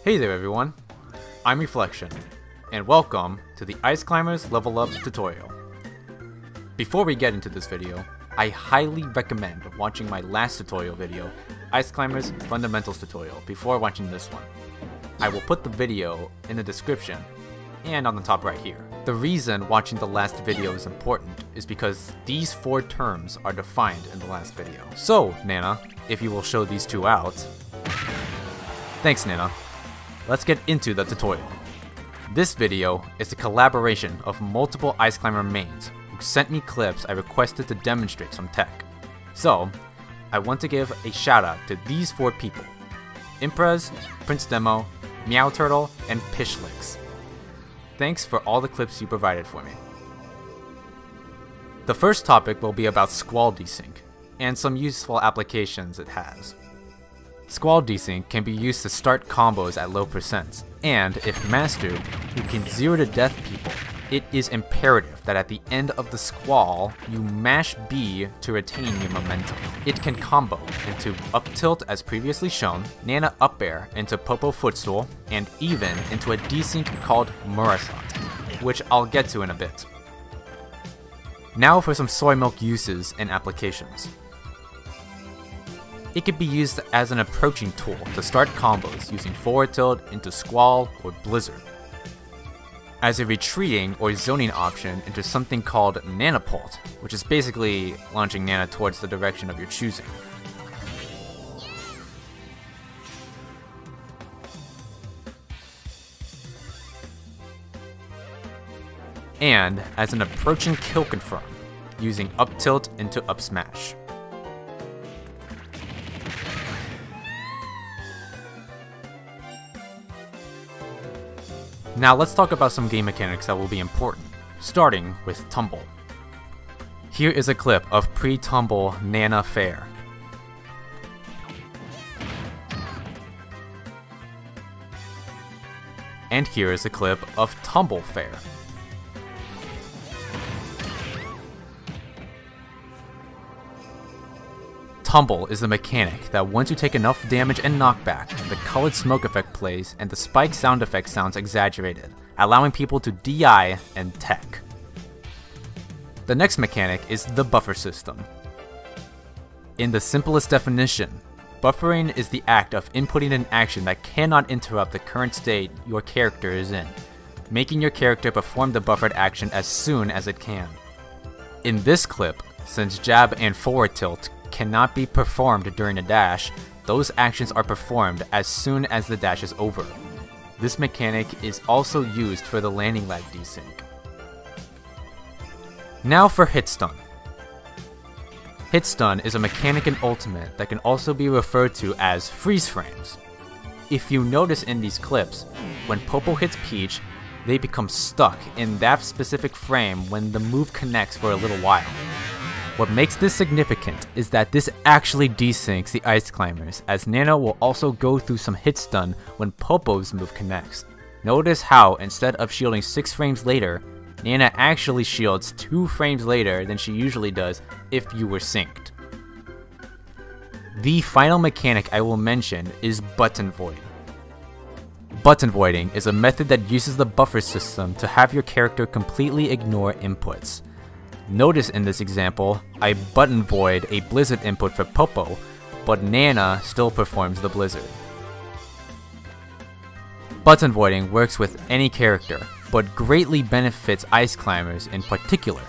Hey there everyone, I'm Reflection, and welcome to the Ice Climbers Level Up tutorial. Before we get into this video, I highly recommend watching my last tutorial video, Ice Climbers Fundamentals tutorial, before watching this one. I will put the video in the description and on the top right here. The reason watching the last video is important is because these 4 terms are defined in the last video. So, Nana, if you will show these 2 out. Thanks, Nana. Let's get into the tutorial. This video is a collaboration of multiple Ice Climber mains who sent me clips I requested to demonstrate some tech. So, I want to give a shout out to these 4 people: Imprez, Prince Demo, MeowTurtle, and Pishlicks. Thanks for all the clips you provided for me. The first topic will be about Squall Desync, and some useful applications it has. Squall Desync can be used to start combos at low percents, and if mastered, you can 0 to death people. It is imperative that at the end of the Squall, you mash B to retain your momentum. It can combo into up tilt as previously shown, Nana up air into Popo Footstool, and even into a desync called Murasat, which I'll get to in a bit. Now for some Soymilk uses and applications. It could be used as an approaching tool to start combos using forward tilt into Squall or Blizzard. As a retreating or zoning option into something called Nanapult, which is basically launching Nana towards the direction of your choosing. And as an approaching kill confirm, using up tilt into up smash. Now let's talk about some game mechanics that will be important, starting with Tumble. Here is a clip of pre-Tumble Nana Fair. And here is a clip of Tumble Fair. Tumble is the mechanic that once you take enough damage and knockback, the colored smoke effect plays and the spike sound effect sounds exaggerated, allowing people to DI and tech. The next mechanic is the buffer system. In the simplest definition, buffering is the act of inputting an action that cannot interrupt the current state your character is in, making your character perform the buffered action as soon as it can. In this clip, since jab and forward tilt cannot be performed during a dash, those actions are performed as soon as the dash is over. This mechanic is also used for the landing lag desync. Now for Hitstun. Hitstun is a mechanic in Ultimate that can also be referred to as freeze frames. If you notice in these clips, when Popo hits Peach, they become stuck in that specific frame when the move connects for a little while. What makes this significant is that this actually desyncs the Ice Climbers, as Nana will also go through some Hitstun when Popo's move connects. Notice how, instead of shielding 6 frames later, Nana actually shields 2 frames later than she usually does if you were synced. The final mechanic I will mention is Button Void. Button Voiding is a method that uses the buffer system to have your character completely ignore inputs. Notice in this example, I button void a Blizzard input for Popo, but Nana still performs the Blizzard. Button voiding works with any character, but greatly benefits Ice Climbers in particular.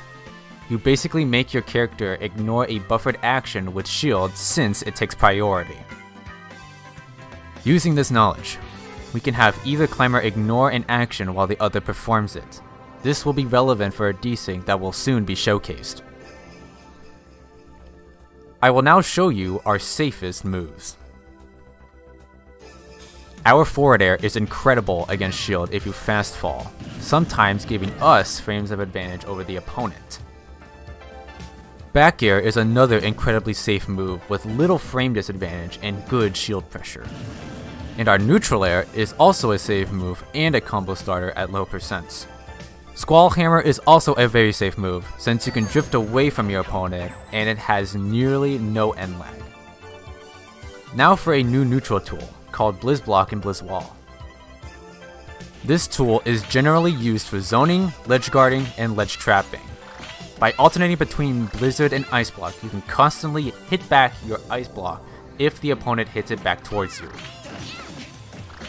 You basically make your character ignore a buffered action with shield since it takes priority. Using this knowledge, we can have either climber ignore an action while the other performs it. This will be relevant for a desync that will soon be showcased. I will now show you our safest moves. Our forward air is incredible against shield if you fast fall, sometimes giving us frames of advantage over the opponent. Back air is another incredibly safe move with little frame disadvantage and good shield pressure. And our neutral air is also a safe move and a combo starter at low percents. Squall Hammer is also a very safe move, since you can drift away from your opponent and it has nearly no end lag. Now for a new neutral tool, called BlizzBlock and BlizzWall. This tool is generally used for zoning, ledge guarding, and ledge trapping. By alternating between Blizzard and Ice Block, you can constantly hit back your Ice Block if the opponent hits it back towards you.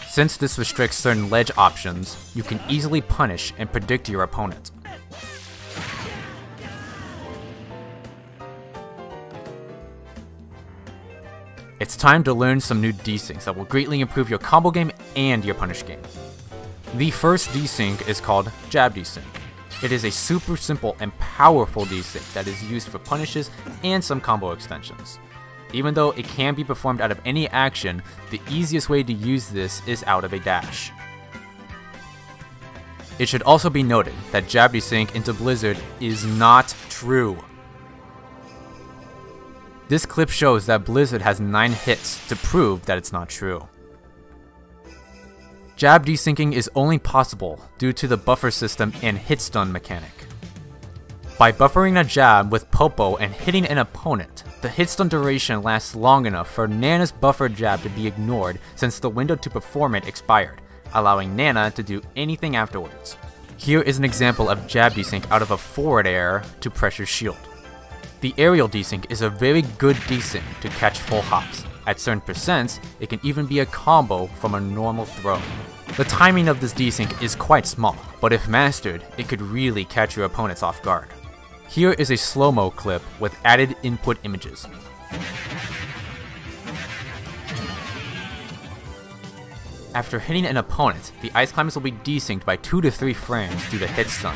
Since this restricts certain ledge options, you can easily punish and predict your opponent. It's time to learn some new desyncs that will greatly improve your combo game and your punish game. The first desync is called Jab Desync. It is a super simple and powerful desync that is used for punishes and some combo extensions. Even though it can be performed out of any action, the easiest way to use this is out of a dash. It should also be noted that Jab Desync into Blizzard is not true. This clip shows that Blizzard has 9 hits to prove that it's not true. Jab desyncing is only possible due to the buffer system and Hitstun mechanic. By buffering a jab with Popo and hitting an opponent, the hitstun duration lasts long enough for Nana's buffered jab to be ignored since the window to perform it expired, allowing Nana to do anything afterwards. Here is an example of jab desync out of a forward air to pressure shield. The aerial desync is a very good desync to catch full hops. At certain percents, it can even be a combo from a normal throw. The timing of this desync is quite small, but if mastered, it could really catch your opponents off guard. Here is a slow-mo clip with added input images. After hitting an opponent, the ice climbers will be desynced by 2 to 3 frames due to Hitstun.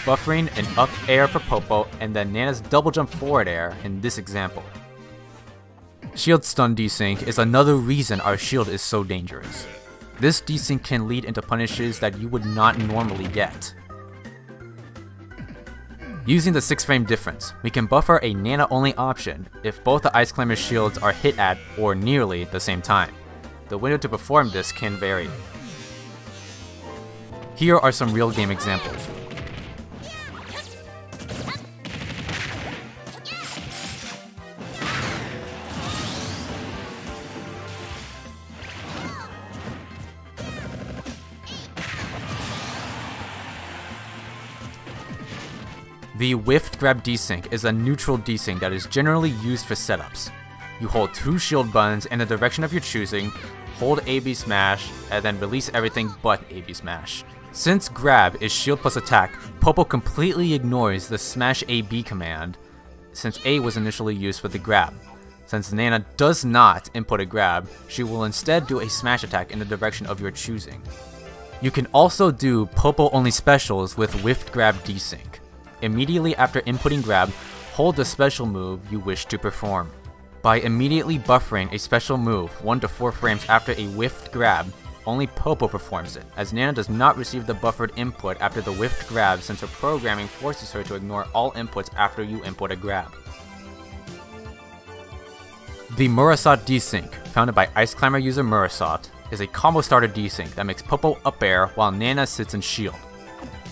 Buffering an up air for Popo and then Nana's double jump forward air in this example. Shield stun desync is another reason our shield is so dangerous. This desync can lead into punishes that you would not normally get. Using the 6 frame difference, we can buffer a Nana only option if both the Ice Climber's shields are hit at or nearly the same time. The window to perform this can vary. Here are some real game examples. The Whiffed grab desync is a neutral desync that is generally used for setups. You hold 2 shield buttons in the direction of your choosing, hold AB smash, and then release everything but AB smash. Since grab is shield plus attack, Popo completely ignores the smash AB command, since A was initially used for the grab. Since Nana does not input a grab, she will instead do a smash attack in the direction of your choosing. You can also do Popo only specials with Whiffed grab desync. Immediately after inputting grab, hold the special move you wish to perform. By immediately buffering a special move 1 to 4 frames after a whiffed grab, only Popo performs it, as Nana does not receive the buffered input after the whiffed grab since her programming forces her to ignore all inputs after you input a grab. The Murasat Desync, founded by Ice Climber user Murasat, is a combo starter desync that makes Popo up air while Nana sits in shield.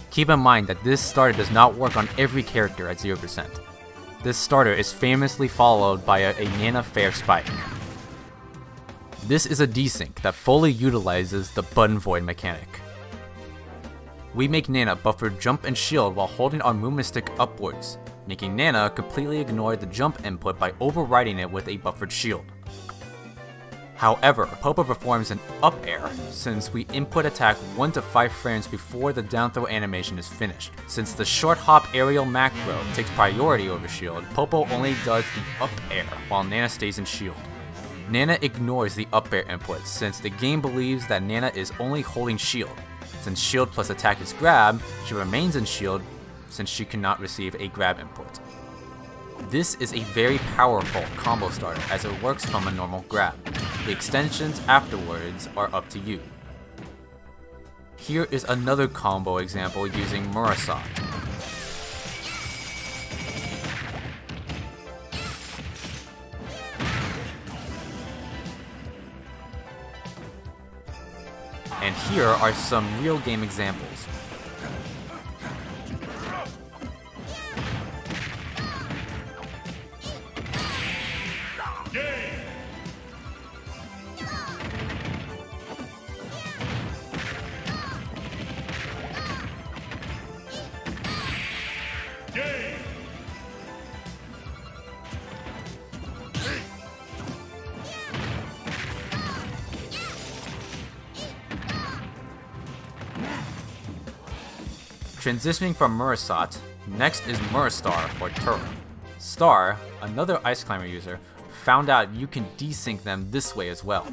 Keep in mind that this starter does not work on every character at 0%. This starter is famously followed by a Nana fair spike. This is a desync that fully utilizes the button void mechanic. We make Nana buffer jump and shield while holding our movement stick upwards, making Nana completely ignore the jump input by overriding it with a buffered shield. However, Popo performs an up air since we input attack 1 to 5 frames before the down throw animation is finished. Since the short hop aerial macro takes priority over shield, Popo only does the up air while Nana stays in shield. Nana ignores the up air input since the game believes that Nana is only holding shield. Since shield plus attack is grab, she remains in shield since she cannot receive a grab input. This is a very powerful combo starter as it works from a normal grab. The extensions afterwards are up to you. Here is another combo example using Murasat. And here are some real game examples. Transitioning from Murasat, next is MuraStar or Turtle. Star, another Ice Climber user, found out you can desync them this way as well.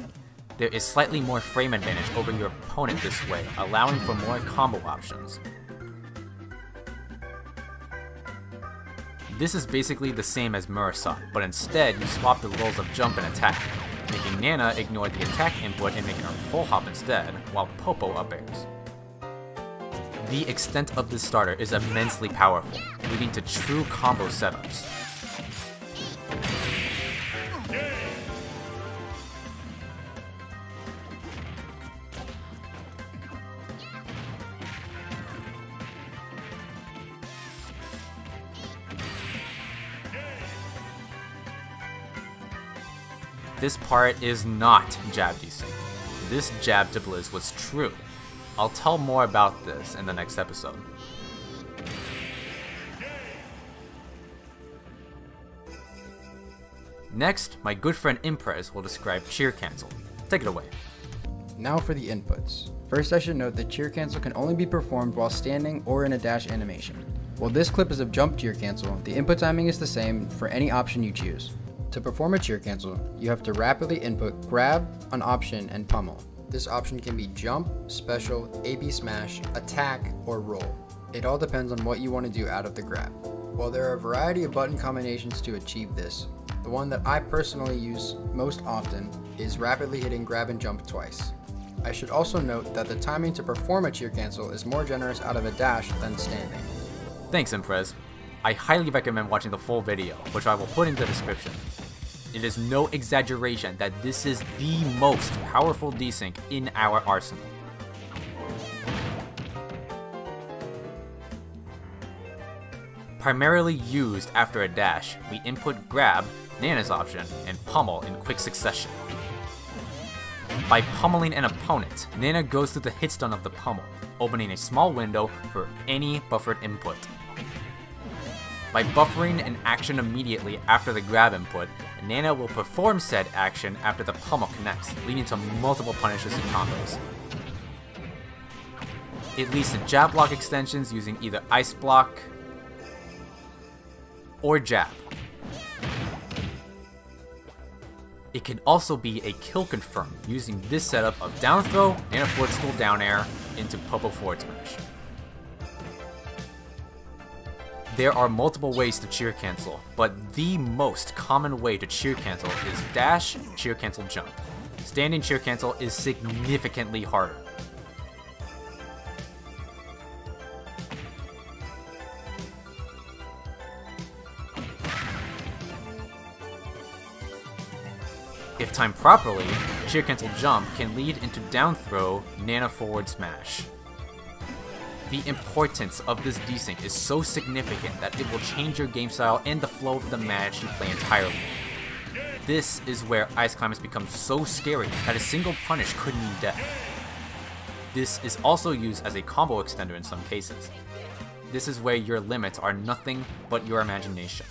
There is slightly more frame advantage over your opponent this way, allowing for more combo options. This is basically the same as Murasat, but instead you swap the roles of jump and attack, making Nana ignore the attack input and making her full hop instead, while Popo up airs. The extent of this starter is immensely powerful, leading to true combo setups. This part is not jab desync. This jab to Blizz was true. I'll tell more about this in the next episode. Next, my good friend Imprez will describe cheer cancel. Take it away. Now for the inputs. First, I should note that cheer cancel can only be performed while standing or in a dash animation. While this clip is of jump cheer cancel, the input timing is the same for any option you choose. To perform a cheer cancel, you have to rapidly input grab, an option, and pummel. This option can be jump, special, AB smash, attack, or roll. It all depends on what you want to do out of the grab. While there are a variety of button combinations to achieve this, the one that I personally use most often is rapidly hitting grab and jump twice. I should also note that the timing to perform a cheer cancel is more generous out of a dash than standing. Thanks, Imprez. I highly recommend watching the full video, which I will put in the description. It is no exaggeration that this is the most powerful desync in our arsenal. Primarily used after a dash, we input grab, Nana's option, and pummel in quick succession. By pummeling an opponent, Nana goes through the hitstun of the pummel, opening a small window for any buffered input. By buffering an action immediately after the grab input, Nana will perform said action after the pummel connects, leading to multiple punishes and combos. It leads to jab block extensions using either ice block or jab. It can also be a kill confirm using this setup of down throw and a footstool down air into Popo forward smash. There are multiple ways to cheer cancel, but the most common way to cheer cancel is dash, cheer cancel, jump. Standing cheer cancel is significantly harder. If timed properly, cheer cancel jump can lead into down throw, Nana forward smash. The importance of this desync is so significant that it will change your game style and the flow of the match you play entirely. This is where ice climbers become so scary that a single punish could mean death. This is also used as a combo extender in some cases. This is where your limits are nothing but your imagination.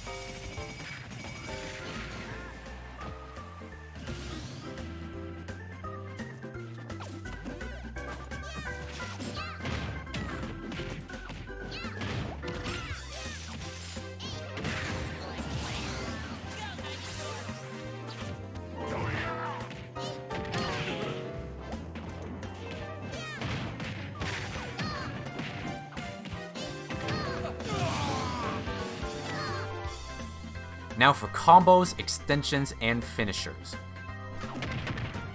Now for combos, extensions, and finishers.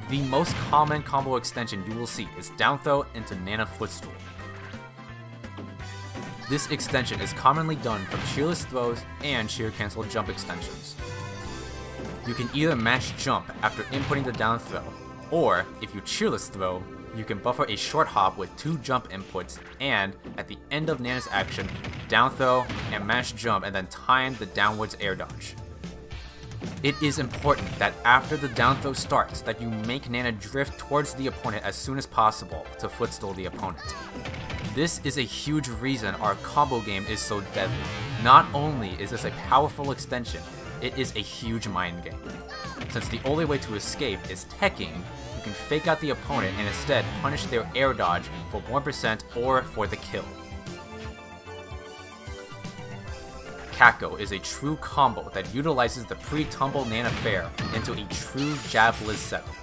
The most common combo extension you will see is down throw into Nana Footstool. This extension is commonly done from cheerless throws and cheer cancel jump extensions. You can either mash jump after inputting the down throw, or if you cheerless throw, you can buffer a short hop with 2 jump inputs and, at the end of Nana's action, down throw and mash jump and then time the downwards air dodge. It is important that after the down throw starts that you make Nana drift towards the opponent as soon as possible to footstool the opponent. This is a huge reason our combo game is so deadly. Not only is this a powerful extension, it is a huge mind game. Since the only way to escape is teching, you can fake out the opponent and instead punish their air dodge for 1% or for the kill. Kakko is a true combo that utilizes the pre-Tumble Nana Fair into a true Jab-Blizz setup.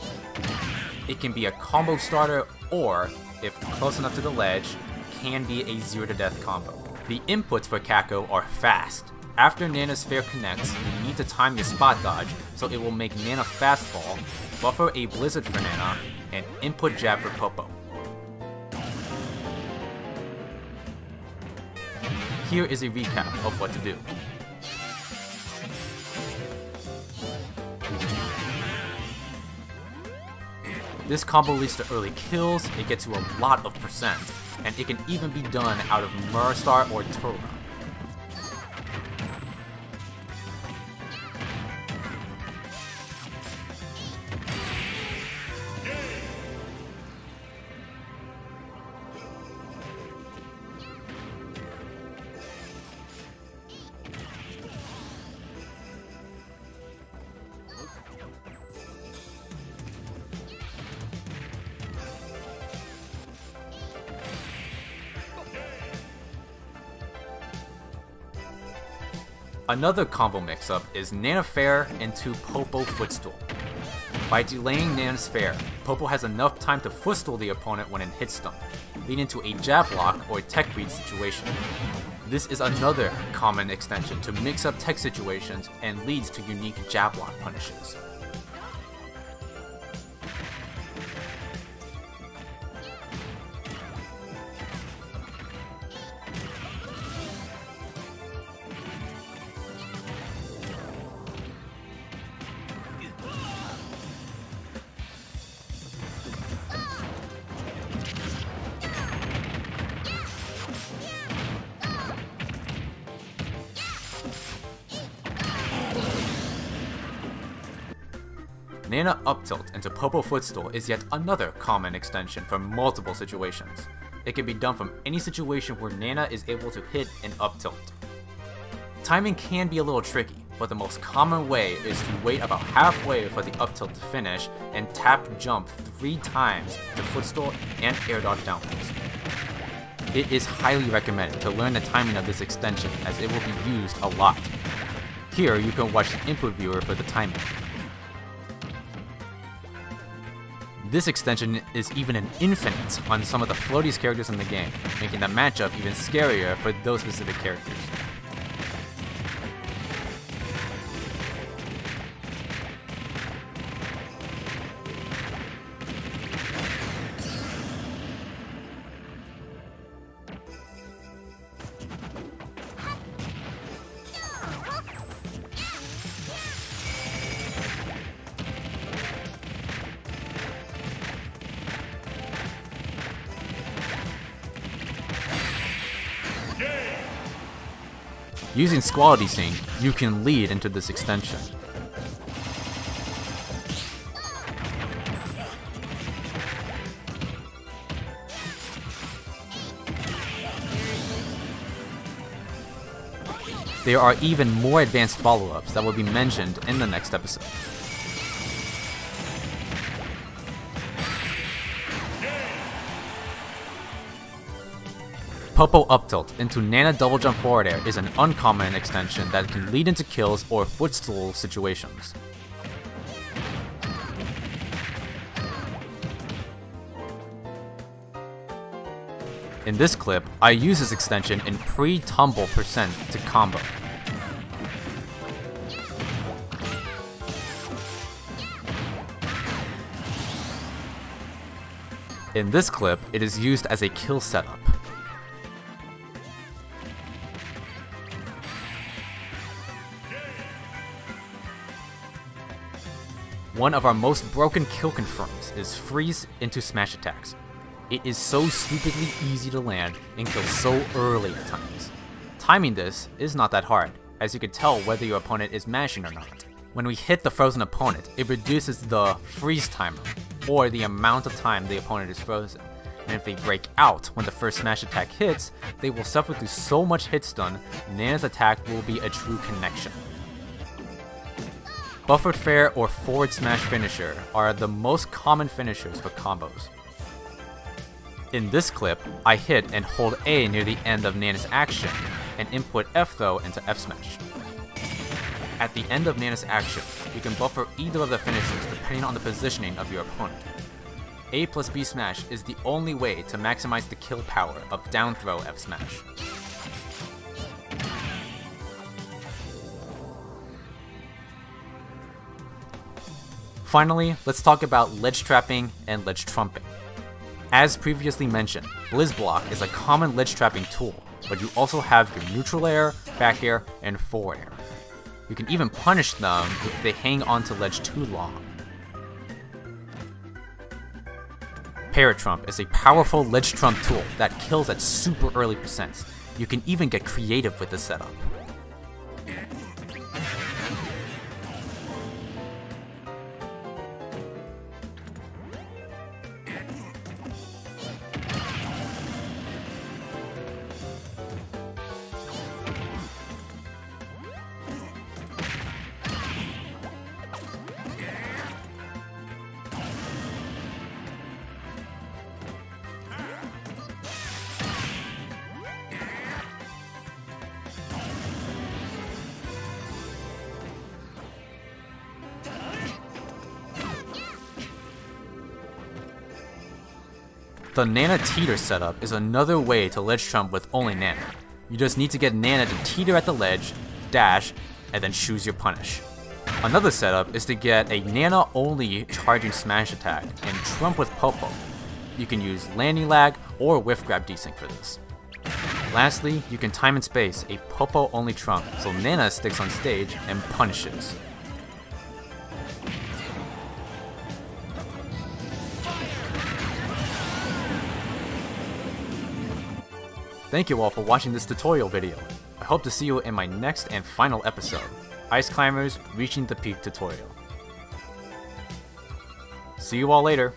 It can be a combo starter or, if close enough to the ledge, can be a 0 to death combo. The inputs for Kakko are fast. After Nana's Fair connects, you need to time your spot dodge so it will make Nana fastball, buffer a Blizzard for Nana, and input jab for Popo. Here is a recap of what to do. This combo leads to early kills, it gets you a lot of percent, and it can even be done out of MuraStar or Turtle. Another combo mix-up is Nana Fair into Popo Footstool. By delaying Nana's Fair, Popo has enough time to Footstool the opponent when in Hitstun, leading to a jab lock or tech read situation. This is another common extension to mix up tech situations and leads to unique jab lock punishes. Nana up tilt into Popo Footstool is yet another common extension for multiple situations. It can be done from any situation where Nana is able to hit an up tilt. Timing can be a little tricky, but the most common way is to wait about halfway for the up tilt to finish and tap jump 3 times to Footstool and air dodge downwards. It is highly recommended to learn the timing of this extension as it will be used a lot. Here you can watch the input viewer for the timing. This extension is even an infinite on some of the floatiest characters in the game, making the matchup even scarier for those specific characters. Using Squall Desync, you can lead into this extension. There are even more advanced follow-ups that will be mentioned in the next episode. Popo up tilt into Nana double jump forward air is an uncommon extension that can lead into kills or footstool situations. In this clip, I use this extension in pre-tumble percent to combo. In this clip, it is used as a kill setup. One of our most broken kill confirms is freeze into smash attacks. It is so stupidly easy to land and kill so early at times. Timing this is not that hard, as you can tell whether your opponent is mashing or not. When we hit the frozen opponent, it reduces the freeze timer, or the amount of time the opponent is frozen. And if they break out when the first smash attack hits, they will suffer through so much hit stun, Nana's attack will be a true connection. Buffered fair or forward smash finisher are the most common finishers for combos. In this clip, I hit and hold A near the end of Nana's action, and input F throw into F smash. At the end of Nana's action, you can buffer either of the finishes depending on the positioning of your opponent. A plus B smash is the only way to maximize the kill power of down throw F smash. Finally, let's talk about Ledgetrapping and Ledgetrumping. As previously mentioned, BlizzBlock is a common ledge-trapping tool, but you also have your neutral air, back air, and forward air. You can even punish them if they hang onto ledge too long. Parrot Trump is a powerful ledge trump tool that kills at super early percents. You can even get creative with this setup. The Nana Teeter setup is another way to ledge trump with only Nana. You just need to get Nana to teeter at the ledge, dash, and then choose your punish. Another setup is to get a Nana only charging smash attack and trump with Popo. You can use landing lag or whiff grab desync for this. Lastly, you can time and space a Popo only trump so Nana sticks on stage and punishes. Thank you all for watching this tutorial video. I hope to see you in my next and final episode, Ice Climbers Reaching the Peak tutorial. See you all later.